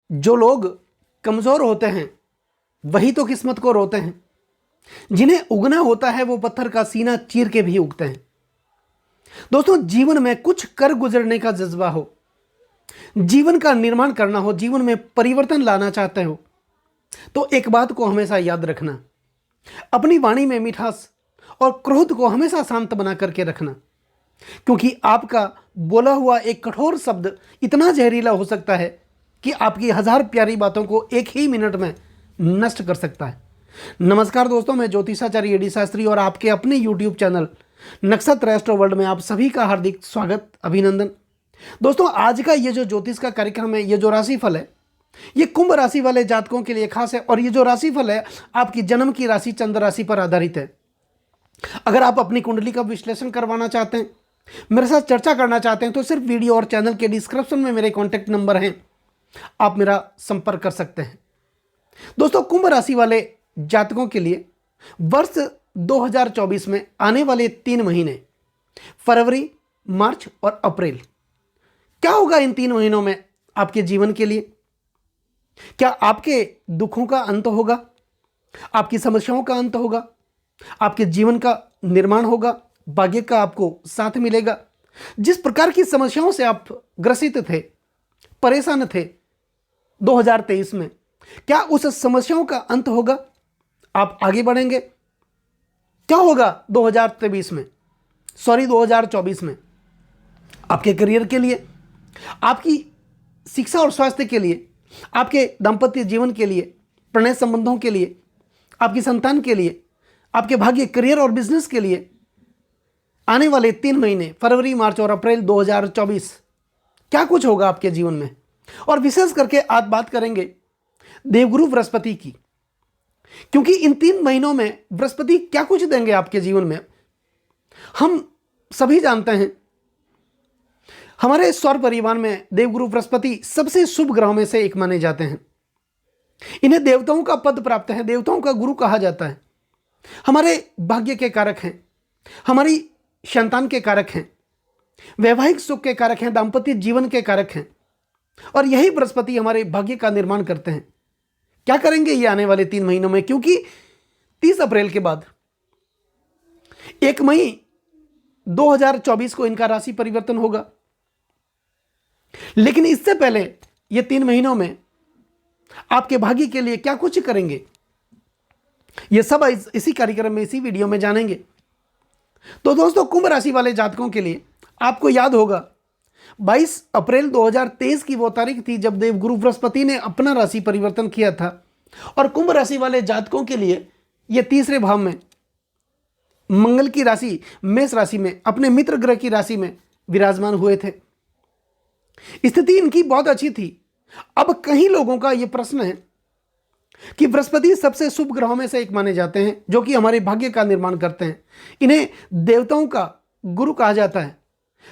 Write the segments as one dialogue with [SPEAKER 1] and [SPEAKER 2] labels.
[SPEAKER 1] जो लोग कमज़ोर होते हैं वही तो किस्मत को रोते हैं। जिन्हें उगना होता है वो पत्थर का सीना चीर के भी उगते हैं। दोस्तों, जीवन में कुछ कर गुजरने का जज्बा हो, जीवन का निर्माण करना हो, जीवन में परिवर्तन लाना चाहते हो तो एक बात को हमेशा याद रखना, अपनी वाणी में मिठास और क्रोध को हमेशा शांत बना करके रखना। क्योंकि आपका बोला हुआ एक कठोर शब्द इतना जहरीला हो सकता है कि आपकी हजार प्यारी बातों को एक ही मिनट में नष्ट कर सकता है। नमस्कार दोस्तों, मैं ज्योतिषाचार्य एडी शास्त्री और आपके अपने यूट्यूब चैनल नक्षत्र एस्ट्रो वर्ल्ड में आप सभी का हार्दिक स्वागत, अभिनंदन। दोस्तों, आज का ये जो ज्योतिष का कार्यक्रम है, ये जो राशिफल है, ये कुंभ राशि वाले जातकों के लिए खास है। और ये जो राशिफल है आपकी जन्म की राशि चंद्र राशि पर आधारित है। अगर आप अपनी कुंडली का विश्लेषण करवाना चाहते हैं, मेरे साथ चर्चा करना चाहते हैं, तो सिर्फ वीडियो और चैनल के डिस्क्रिप्शन में मेरे कॉन्टैक्ट नंबर हैं, आप मेरा संपर्क कर सकते हैं। दोस्तों, कुंभ राशि वाले जातकों के लिए वर्ष 2024 में आने वाले 3 महीने फरवरी, मार्च और अप्रैल, क्या होगा इन 3 महीनों में आपके जीवन के लिए? क्या आपके दुखों का अंत होगा? आपकी समस्याओं का अंत होगा? आपके जीवन का निर्माण होगा? भाग्य का आपको साथ मिलेगा? जिस प्रकार की समस्याओं से आप ग्रसित थे, परेशान थे 2023 में, क्या उस समस्याओं का अंत होगा? आप आगे बढ़ेंगे? क्या होगा 2023 में, 2024 में? आपके करियर के लिए, आपकी शिक्षा और स्वास्थ्य के लिए, आपके दाम्पत्य जीवन के लिए, प्रणय संबंधों के लिए, आपकी संतान के लिए, आपके भाग्य, करियर और बिजनेस के लिए आने वाले 3 महीने फरवरी, मार्च और अप्रैल 2024 क्या कुछ होगा आपके जीवन में? और विशेष करके आज बात करेंगे देवगुरु बृहस्पति की, क्योंकि इन 3 महीनों में बृहस्पति क्या कुछ देंगे आपके जीवन में। हम सभी जानते हैं, हमारे सौर परिवार में देवगुरु बृहस्पति सबसे शुभ ग्रहों में से एक माने जाते हैं। इन्हें देवताओं का पद प्राप्त है, देवताओं का गुरु कहा जाता है। हमारे भाग्य के कारक हैं, हमारी संतान के कारक हैं, वैवाहिक सुख के कारक हैं, दाम्पत्य जीवन के कारक हैं। और यही बृहस्पति हमारे भाग्य का निर्माण करते हैं। क्या करेंगे ये आने वाले 3 महीनों में? क्योंकि 30 अप्रैल के बाद 1 मई 2024 को इनका राशि परिवर्तन होगा। लेकिन इससे पहले ये 3 महीनों में आपके भाग्य के लिए क्या कुछ करेंगे, ये सब इसी कार्यक्रम में, इसी वीडियो में जानेंगे। तो दोस्तों, कुंभ राशि वाले जातकों के लिए आपको याद होगा 22 अप्रैल 2023 की वो तारीख थी जब देवगुरु बृहस्पति ने अपना राशि परिवर्तन किया था। और कुंभ राशि वाले जातकों के लिए ये तीसरे भाव में मंगल की राशि मेष राशि में, अपने मित्र ग्रह की राशि में विराजमान हुए थे। स्थिति इनकी बहुत अच्छी थी। अब कई लोगों का यह प्रश्न है कि बृहस्पति सबसे शुभ ग्रहों में से एक माने जाते हैं, जो कि हमारे भाग्य का निर्माण करते हैं। इन्हें देवताओं का गुरु कहा जाता है।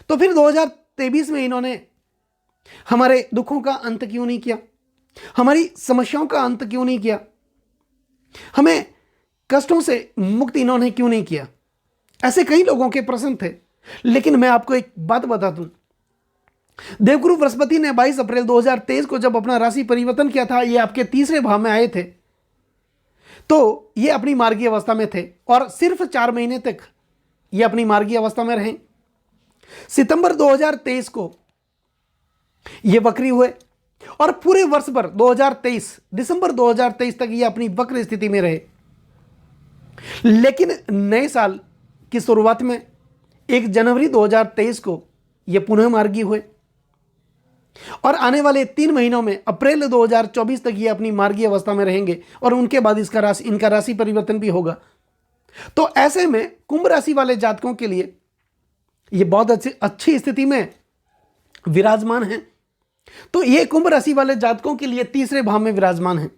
[SPEAKER 1] तो फिर 2023 में इन्होंने हमारे दुखों का अंत क्यों नहीं किया? हमारी समस्याओं का अंत क्यों नहीं किया? हमें कष्टों से मुक्त इन्होंने क्यों नहीं किया? ऐसे कई लोगों के प्रश्न थे। लेकिन मैं आपको एक बात बता दूं, देवगुरु बृहस्पति ने 22 अप्रैल 2023 को जब अपना राशि परिवर्तन किया था, ये आपके तीसरे भाव में आए थे, तो ये अपनी मार्गीय अवस्था में थे और सिर्फ 4 महीने तक ये अपनी मार्गीय अवस्था में रहे। सितंबर 2023 को ये वक्री हुए और पूरे वर्ष भर 2023 दिसंबर 2023 तक ये अपनी वक्र स्थिति में रहे। लेकिन नए साल की शुरुआत में 1 जनवरी 2023 को ये पुनः मार्गी हुए और आने वाले 3 महीनों में अप्रैल 2024 तक ये अपनी मार्गी अवस्था में रहेंगे और उनके बाद इनका राशि परिवर्तन भी होगा। तो ऐसे में कुंभ राशि वाले जातकों के लिए ये बहुत अच्छी स्थिति में विराजमान है। तो ये कुंभ राशि वाले जातकों के लिए तीसरे भाव में विराजमान है,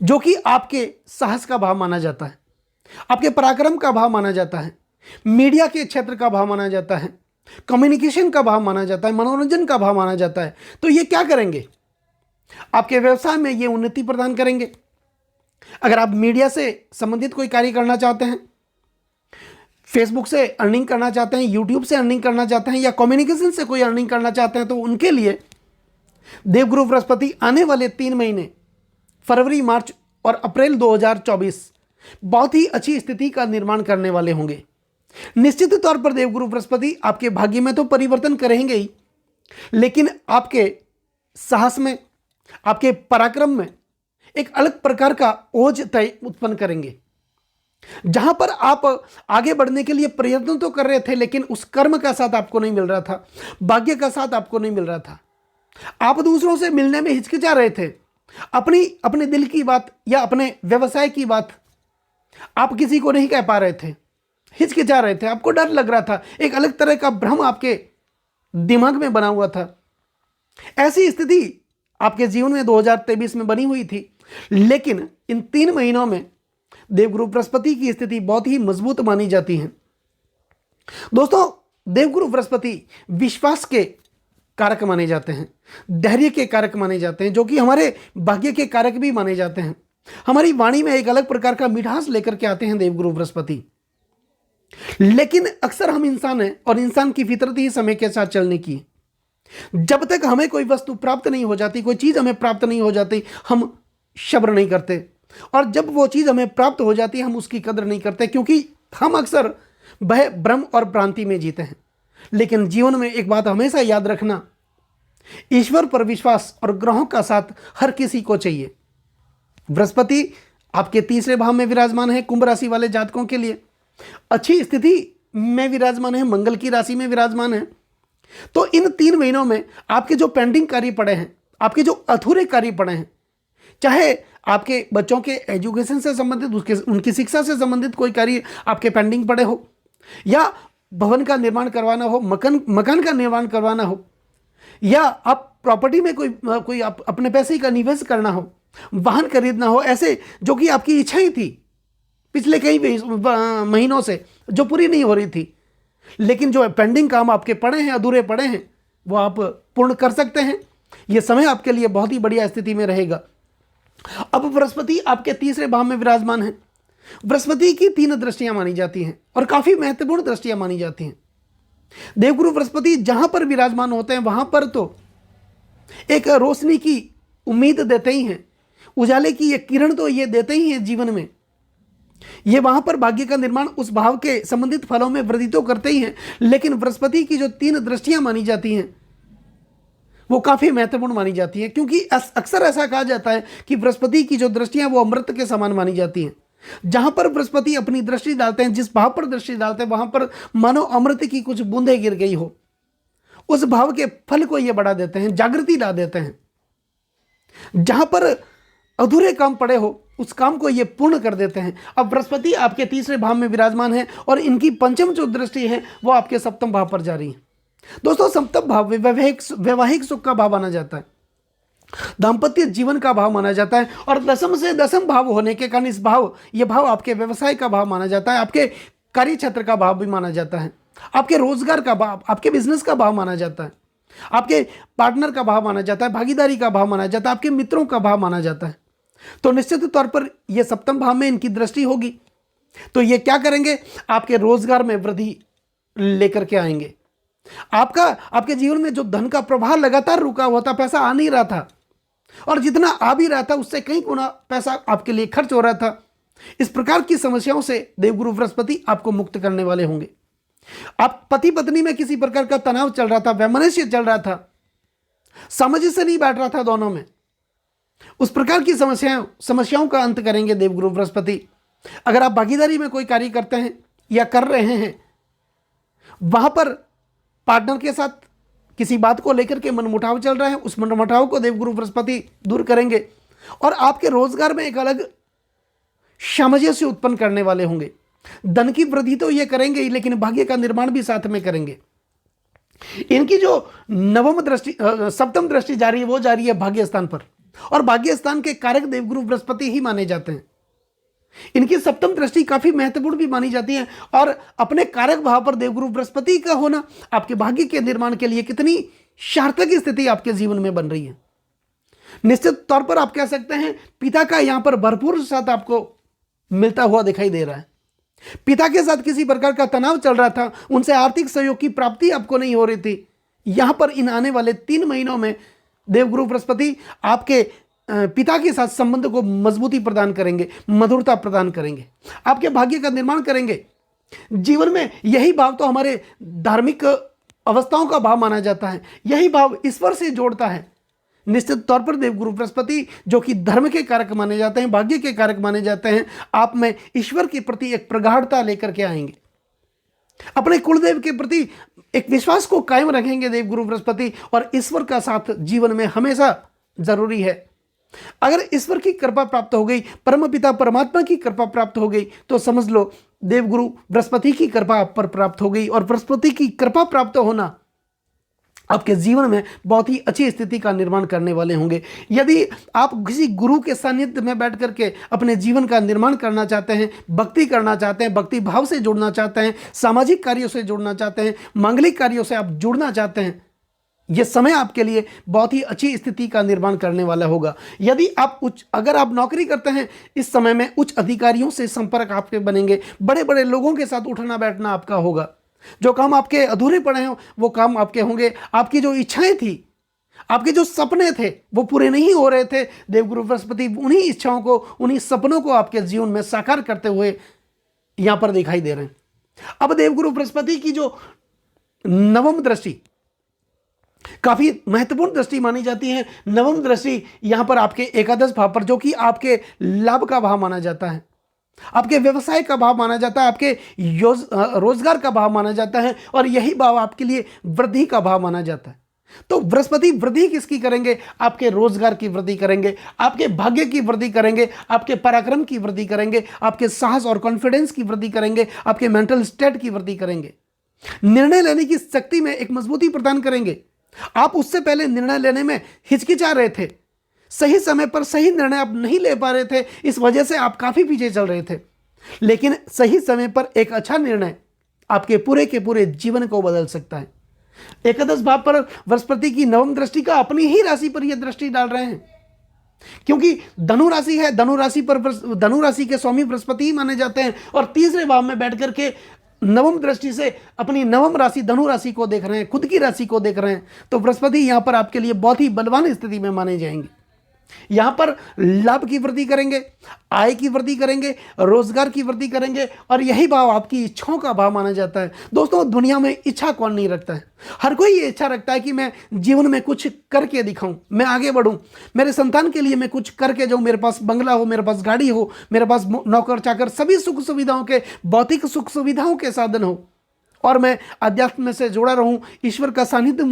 [SPEAKER 1] जो कि आपके साहस का भाव माना जाता है, आपके पराक्रम का भाव माना जाता है, मीडिया के क्षेत्र का भाव माना जाता है, कम्युनिकेशन का भाव माना जाता है, मनोरंजन का भाव माना जाता है। तो ये क्या करेंगे? आपके व्यवसाय में ये उन्नति प्रदान करेंगे। अगर आप मीडिया से संबंधित कोई कार्य करना चाहते हैं, फेसबुक से अर्निंग करना चाहते हैं, यूट्यूब से अर्निंग करना चाहते हैं या कम्युनिकेशन से कोई अर्निंग करना चाहते हैं, तो उनके लिए देवगुरु बृहस्पति आने वाले 3 महीने फरवरी, मार्च और अप्रैल 2024 बहुत ही अच्छी स्थिति का निर्माण करने वाले होंगे। निश्चित तौर पर देवगुरु बृहस्पति आपके भाग्य में तो परिवर्तन करेंगे ही, लेकिन आपके साहस में, आपके पराक्रम में एक अलग प्रकार का ओज तय उत्पन्न करेंगे। जहां पर आप आगे बढ़ने के लिए प्रयत्न तो कर रहे थे, लेकिन उस कर्म का साथ आपको नहीं मिल रहा था, भाग्य का साथ आपको नहीं मिल रहा था। आप दूसरों से मिलने में हिचकिचा रहे थे। अपने दिल की बात या अपने व्यवसाय की बात आप किसी को नहीं कह पा रहे थे, हिचकिचा रहे थे, आपको डर लग रहा था, एक अलग तरह का भ्रम आपके दिमाग में बना हुआ था। ऐसी स्थिति आपके जीवन में 2023 में बनी हुई थी, लेकिन इन 3 महीनों में देवगुरु बृहस्पति की स्थिति बहुत ही मजबूत मानी जाती है। दोस्तों, देवगुरु बृहस्पति विश्वास के कारक माने जाते हैं, धैर्य के कारक माने जाते हैं, जो कि हमारे भाग्य के कारक भी माने जाते हैं। हमारी वाणी में एक अलग प्रकार का मिठास लेकर के आते हैं देवगुरु बृहस्पति। लेकिन अक्सर हम इंसान हैं और इंसान की फितरत ही समय के साथ चलने की। जब तक हमें कोई वस्तु प्राप्त नहीं हो जाती, कोई चीज हमें प्राप्त नहीं हो जाती, हम सब्र नहीं करते, और जब वो चीज हमें प्राप्त हो जाती है हम उसकी कदर नहीं करते, क्योंकि हम अक्सर भय, भ्रम और भ्रांति में जीते हैं। लेकिन जीवन में एक बात हमेशा याद रखना, ईश्वर पर विश्वास और ग्रहों का साथ हर किसी को चाहिए। बृहस्पति आपके 3रे भाव में विराजमान है। कुंभ राशि वाले जातकों के लिए अच्छी स्थिति में विराजमान है, मंगल की राशि में विराजमान है। तो इन 3 महीनों में आपके जो पेंडिंग कार्य पड़े हैं, आपके जो अधूरे कार्य पड़े हैं, चाहे आपके बच्चों के एजुकेशन से संबंधित, उनकी शिक्षा से संबंधित कोई कार्य आपके पेंडिंग पड़े हो, या भवन का निर्माण करवाना हो, मकान का निर्माण करवाना हो, या आप प्रॉपर्टी में कोई अपने पैसे का निवेश करना हो, वाहन खरीदना हो, ऐसे जो कि आपकी इच्छाएं थी पिछले कई महीनों से, जो पूरी नहीं हो रही थी, लेकिन जो पेंडिंग काम आपके पड़े हैं, अधूरे पड़े हैं, वो आप पूर्ण कर सकते हैं। यह समय आपके लिए बहुत ही बढ़िया स्थिति में रहेगा। अब बृहस्पति आपके 3रे भाव में विराजमान है। बृहस्पति की 3 दृष्टियां मानी जाती हैं और काफी महत्वपूर्ण दृष्टियां मानी जाती हैं। देवगुरु बृहस्पति जहां पर विराजमान होते हैं वहां पर तो एक रोशनी की उम्मीद देते ही हैं, उजाले की एक किरण तो ये देते ही हैं जीवन में। ये वहां पर भाग्य का निर्माण उस भाव के संबंधित फलों में वृद्धि तो करते ही हैं, लेकिन बृहस्पति की जो 3 दृष्टियां मानी जाती हैं वो काफी महत्वपूर्ण मानी जाती है, क्योंकि अक्सर ऐसा कहा जाता है कि बृहस्पति की जो दृष्टियां वो अमृत के समान मानी जाती हैं। जहां पर बृहस्पति अपनी दृष्टि डालते हैं, जिस भाव पर दृष्टि डालते हैं, वहां पर मानो अमृत की कुछ बूंदें गिर गई हो, उस भाव के फल को ये बढ़ा देते हैं, जागृति ला देते हैं। जहां पर अधूरे काम पड़े हो उस काम को ये पूर्ण कर देते हैं। अब बृहस्पति आपके 3रे भाव में विराजमान है और इनकी पंचम जो दृष्टि है वो आपके 7वें भाव पर जा रही है। दोस्तों, 7वां भाव वैवाहिक सुख का भाव माना जाता है, दाम्पत्य जीवन का भाव माना जाता है, और 10म से 10म भाव होने के कारण यह भाव आपके व्यवसाय का भाव माना जाता है, आपके कार्य क्षेत्र का भाव भी माना जाता है, आपके रोजगार का भाव, आपके बिजनेस का भाव माना जाता है, आपके पार्टनर का भाव माना जाता है, भागीदारी का भाव माना जाता है, आपके मित्रों का भाव माना जाता है। तो निश्चित तौर पर यह 7वें भाव में इनकी दृष्टि होगी तो ये क्या करेंगे, आपके रोजगार में वृद्धि लेकर के आएंगे। आपके जीवन में जो धन का प्रवाह लगातार रुका हुआ था, पैसा आ नहीं रहा था, और जितना आ भी रहा था उससे कई गुना पैसा आपके लिए खर्च हो रहा था, इस प्रकार की समस्याओं से देवगुरु बृहस्पति आपको मुक्त करने वाले होंगे। आप पति पत्नी में किसी प्रकार का तनाव चल रहा था, वैमनस्य चल रहा था, समझ से नहीं बैठ रहा था दोनों में, उस प्रकार की समस्याओं का अंत करेंगे देवगुरु बृहस्पति। अगर आप भागीदारी में कोई कार्य करते हैं या कर रहे हैं, वहां पर पार्टनर के साथ किसी बात को लेकर के मनमुटाव चल रहा है, उस मनमुटाव को देवगुरु बृहस्पति दूर करेंगे और आपके रोजगार में एक अलग सामंजस्य उत्पन्न करने वाले होंगे। धन की वृद्धि तो ये करेंगे ही, लेकिन भाग्य का निर्माण भी साथ में करेंगे। इनकी जो 7वीं दृष्टि जा रही है वो जा रही है भाग्य स्थान पर, और भाग्य स्थान के कारक देवगुरु बृहस्पति ही माने जाते हैं। इनकी 7वीं दृष्टि काफी महत्वपूर्ण भी मानी जाती है, और अपने कारक भाव पर देवगुरु बृहस्पति का होना आपके भाग्य के निर्माण के लिए कितनी सार्थक स्थिति आपके जीवन में बन रही है। निश्चित तौर पर आप कह सकते हैं पिता का यहां पर भरपूर साथ आपको मिलता हुआ दिखाई दे रहा है। पिता के साथ किसी प्रकार का तनाव चल रहा था, उनसे आर्थिक सहयोग की प्राप्ति आपको नहीं हो रही थी, यहां पर इन आने वाले 3 महीनों में देवगुरु बृहस्पति आपके पिता के साथ संबंध को मजबूती प्रदान करेंगे, मधुरता प्रदान करेंगे, आपके भाग्य का निर्माण करेंगे। जीवन में यही भाव तो हमारे धार्मिक अवस्थाओं का भाव माना जाता है, यही भाव ईश्वर से जोड़ता है। निश्चित तौर पर देवगुरु बृहस्पति जो कि धर्म के कारक माने जाते हैं, भाग्य के कारक माने जाते हैं, आप में ईश्वर के प्रति एक प्रगाढ़ता लेकर के आएंगे। अपने कुलदेव के प्रति एक विश्वास को कायम रखेंगे देवगुरु बृहस्पति, और ईश्वर का साथ जीवन में हमेशा जरूरी है। अगर ईश्वर की कृपा प्राप्त हो गई, परमपिता परमात्मा की कृपा प्राप्त हो गई, तो समझ लो देवगुरु बृहस्पति की कृपा आप पर प्राप्त हो गई। और बृहस्पति की कृपा प्राप्त होना आपके जीवन में बहुत ही अच्छी स्थिति का निर्माण करने वाले होंगे। यदि आप किसी गुरु के सानिध्य में बैठ करके अपने जीवन का निर्माण करना चाहते हैं, भक्ति करना चाहते हैं, भक्ति भाव से जुड़ना चाहते हैं, सामाजिक कार्यों से जुड़ना चाहते हैं, मांगलिक कार्यों से आप जुड़ना चाहते हैं, यह समय आपके लिए बहुत ही अच्छी स्थिति का निर्माण करने वाला होगा। यदि आप अगर आप नौकरी करते हैं, इस समय में उच्च अधिकारियों से संपर्क आपके बनेंगे, बड़े बड़े लोगों के साथ उठना बैठना आपका होगा। जो काम आपके अधूरे पड़े हैं वो काम आपके होंगे। आपकी जो इच्छाएं थी, आपके जो सपने थे वो पूरे नहीं हो रहे थे, देवगुरु बृहस्पति उन्हीं इच्छाओं को, उन्हीं सपनों को आपके जीवन में साकार करते हुए यहां पर दिखाई दे रहे हैं। अब देवगुरु बृहस्पति की जो नवम दृष्टि काफी महत्वपूर्ण दृष्टि मानी जाती है। नवम दृष्टि यहां पर आपके एकादश भाव पर, जो कि आपके लाभ का भाव माना जाता है, आपके व्यवसाय का भाव माना जाता है, आपके रोजगार का भाव माना जाता है, और यही भाव आपके लिए वृद्धि का भाव माना जाता है। तो बृहस्पति वृद्धि किसकी करेंगे? आपके रोजगार की वृद्धि करेंगे, आपके भाग्य की वृद्धि करेंगे, आपके पराक्रम की वृद्धि करेंगे, आपके साहस और कॉन्फिडेंस की वृद्धि करेंगे, आपके मेंटल स्टेट की वृद्धि करेंगे, निर्णय लेने की शक्ति में एक मजबूती प्रदान करेंगे। आप उससे पहले निर्णय लेने में हिचकिचा रहे थे, सही समय पर सही निर्णय आप नहीं ले पा रहे थे, इस वजह से आप काफी पीछे चल रहे थे। लेकिन सही समय पर एक अच्छा निर्णय आपके पूरे के पूरे जीवन को बदल सकता है। एकादश भाव पर बृहस्पति की नवम दृष्टि का अपनी ही राशि पर यह दृष्टि डाल रहे हैं, क्योंकि धनु राशि है, धनु राशि पर धनु राशि के स्वामी बृहस्पति ही माने जाते हैं, और तीसरे भाव में बैठ करके नवम दृष्टि से अपनी नवम राशि धनु राशि को देख रहे हैं, खुद की राशि को देख रहे हैं। तो बृहस्पति यहां पर आपके लिए बहुत ही बलवान स्थिति में माने जाएंगे। यहां पर लाभ की वृद्धि करेंगे, आय की वृद्धि करेंगे, रोजगार की वृद्धि करेंगे, और यही भाव आपकी इच्छाओं का भाव माना जाता है। दोस्तों, दुनिया में इच्छा कौन नहीं रखता है? हर कोई ये इच्छा रखता है कि मैं जीवन में कुछ करके दिखाऊं, मैं आगे बढ़ूं, मेरे संतान के लिए मैं कुछ करके जाऊं, मेरे पास बंगला हो, मेरे पास गाड़ी हो, मेरे पास नौकर चाकर, सभी सुख सुविधाओं के, भौतिक सुख सुविधाओं के साधन हो, और मैं अध्यात्म से जुड़ा रहूं, ईश्वर का सानिध्य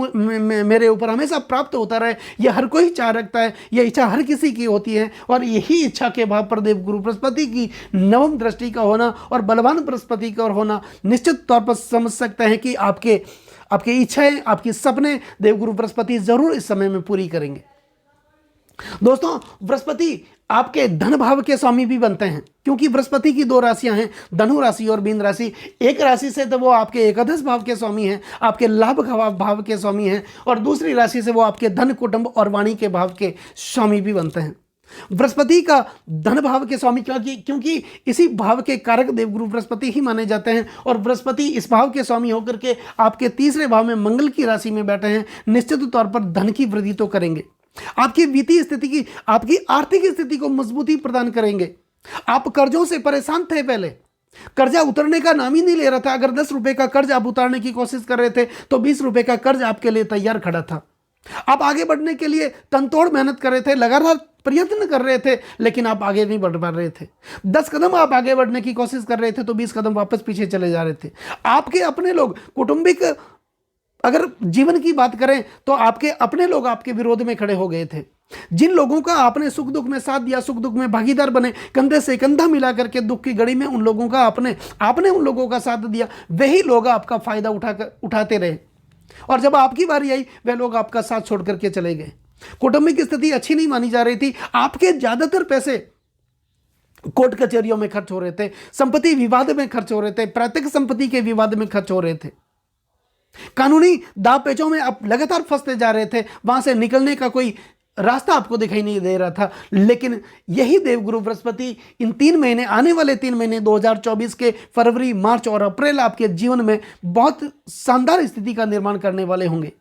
[SPEAKER 1] मेरे ऊपर हमेशा प्राप्त होता रहे। यह हर कोई चाह रखता है, यह इच्छा हर किसी की होती है। और यही इच्छा के भाव पर देवगुरु बृहस्पति की नवम दृष्टि का होना और बलवान बृहस्पति का होना निश्चित तौर पर समझ सकते हैं कि आपकी इच्छाएं, आपके सपने देवगुरु बृहस्पति जरूर इस समय में पूरी करेंगे। दोस्तों, बृहस्पति आपके धन भाव के स्वामी भी बनते हैं, क्योंकि बृहस्पति की दो राशियां हैं, धनु राशि और मीन राशि। एक राशि से तो वो आपके एकादश भाव के स्वामी हैं, आपके लाभ भाव के स्वामी हैं, और दूसरी राशि से वो आपके धन, कुटुंब और वाणी के भाव के स्वामी भी बनते हैं। बृहस्पति का धन भाव के स्वामी क्योंकि इसी भाव के कारक देवगुरु बृहस्पति ही माने जाते हैं, और बृहस्पति इस भाव के स्वामी होकर के आपके तीसरे भाव में मंगल की राशि में बैठे हैं। निश्चित तौर पर धन की वृद्धि तो करेंगे, आपकी वित्तीय स्थिति की, आपकी आर्थिक स्थिति को मजबूती प्रदान करेंगे। आप कर्जों से परेशान थे, पहले कर्जा उतरने का नाम ही नहीं ले रहा था। अगर 10 रुपए का कर्ज आप उतारने की कोशिश कर रहे थे, तो 20 रुपए का कर्ज आपके लिए तैयार खड़ा था। आप आगे बढ़ने के लिए तनतोड़ मेहनत कर रहे थे, लगातार प्रयत्न कर रहे थे, लेकिन आप आगे नहीं बढ़ पा रहे थे। 10 कदम आप आगे बढ़ने की कोशिश कर रहे थे, तो 20 कदम वापस पीछे चले जा रहे थे। आपके अपने लोग, कौटुंबिक अगर जीवन की बात करें, तो आपके अपने लोग आपके विरोध में खड़े हो गए थे। जिन लोगों का आपने सुख दुख में साथ दिया, सुख दुख में भागीदार बने, कंधे से कंधा मिला करके दुख की घड़ी में उन लोगों का आपने उन लोगों का साथ दिया, वही लोग आपका फायदा उठाते रहे, और जब आपकी बारी आई, वे लोग आपका साथ छोड़ करके चले गए। कौटुंबिक स्थिति अच्छी नहीं मानी जा रही थी। आपके ज्यादातर पैसे कोर्ट कचहरियों में खर्च हो रहे थे, संपत्ति विवाद में खर्च हो रहे थे, पैतृक संपत्ति के विवाद में खर्च हो रहे थे, कानूनी दाव पेचों में आप लगातार फंसते जा रहे थे, वहां से निकलने का कोई रास्ता आपको दिखाई नहीं दे रहा था। लेकिन यही देवगुरु बृहस्पति इन 3 महीने, आने वाले 3 महीने 2024 के फरवरी, मार्च और अप्रैल आपके जीवन में बहुत शानदार स्थिति का निर्माण करने वाले होंगे।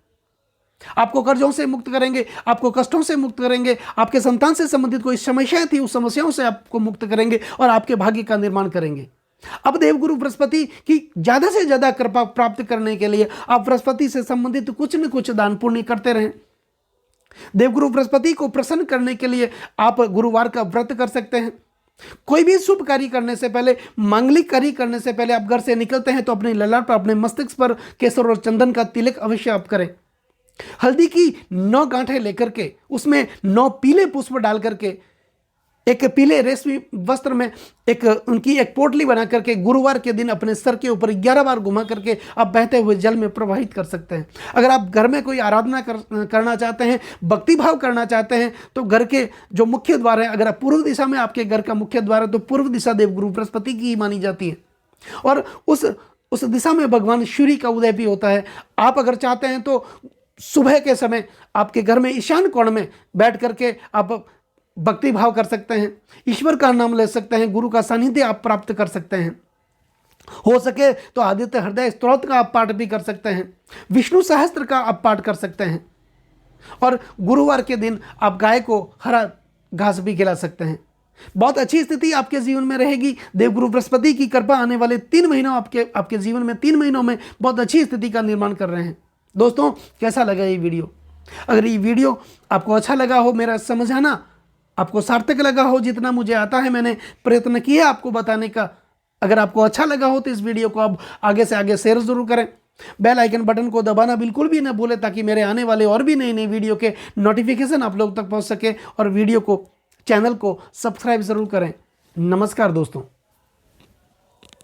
[SPEAKER 1] आपको कर्जों से मुक्त करेंगे, आपको कष्टों से मुक्त करेंगे, आपके संतान से संबंधित कोई समस्याएं थी उस समस्याओं से आपको मुक्त करेंगे और आपके भाग्य का निर्माण करेंगे। अब देवगुरु बृहस्पति की ज्यादा से ज्यादा कृपा प्राप्त करने के लिए आप बृहस्पति से संबंधित कुछ न कुछ दान पुण्य करते रहें। देवगुरु बृहस्पति को प्रसन्न करने के लिए आप गुरुवार का व्रत कर सकते हैं। कोई भी शुभ कार्य करने से पहले, मांगलिक कार्य करने से पहले आप घर से निकलते हैं तो अपने ललाट पर, अपने मस्तिष्क पर केसर और चंदन का तिलक अवश्य आप करें। हल्दी की 9 गांठें लेकर के उसमें 9 पीले पुष्प डाल करके एक पीले रेशमी वस्त्र में उनकी एक पोटली बना करके गुरुवार के दिन अपने सर के ऊपर 11 बार घुमा करके आप बहते हुए जल में प्रवाहित कर सकते हैं। अगर आप घर में कोई आराधना करना चाहते हैं, भक्ति भाव करना चाहते हैं, तो घर के जो मुख्य द्वार है, अगर आप पूर्व दिशा में आपके घर का मुख्य द्वार है तो पूर्व दिशा देवगुरु बृहस्पति की ही मानी जाती है और उस दिशा में भगवान सूर्य का उदय भी होता है। आप अगर चाहते हैं तो सुबह के समय आपके घर में ईशान कोण में बैठ करके आप भक्ति भाव कर सकते हैं, ईश्वर का नाम ले सकते हैं, गुरु का सानिध्य आप प्राप्त कर सकते हैं। हो सके तो आदित्य हृदय स्तोत्र का आप पाठ भी कर सकते हैं, विष्णु सहस्त्र का आप पाठ कर सकते हैं और गुरुवार के दिन आप गाय को हरा घास भी खिला सकते हैं। बहुत अच्छी स्थिति आपके जीवन में रहेगी। देवगुरु बृहस्पति की कृपा आने वाले 3 महीनों आपके जीवन में 3 महीनों में बहुत अच्छी स्थिति का निर्माण कर रहे हैं। दोस्तों, कैसा लगा ये वीडियो? अगर ये वीडियो आपको अच्छा लगा हो, मेरा समझाना आपको सार्थक लगा हो, जितना मुझे आता है मैंने प्रयत्न किया आपको बताने का, अगर आपको अच्छा लगा हो तो इस वीडियो को आप आगे से आगे शेयर जरूर करें। बेल आइकन बटन को दबाना बिल्कुल भी ना भूलें ताकि मेरे आने वाले और भी नई नई वीडियो के नोटिफिकेशन आप लोग तक पहुंच सके और वीडियो को, चैनल को सब्सक्राइब जरूर करें। नमस्कार दोस्तों।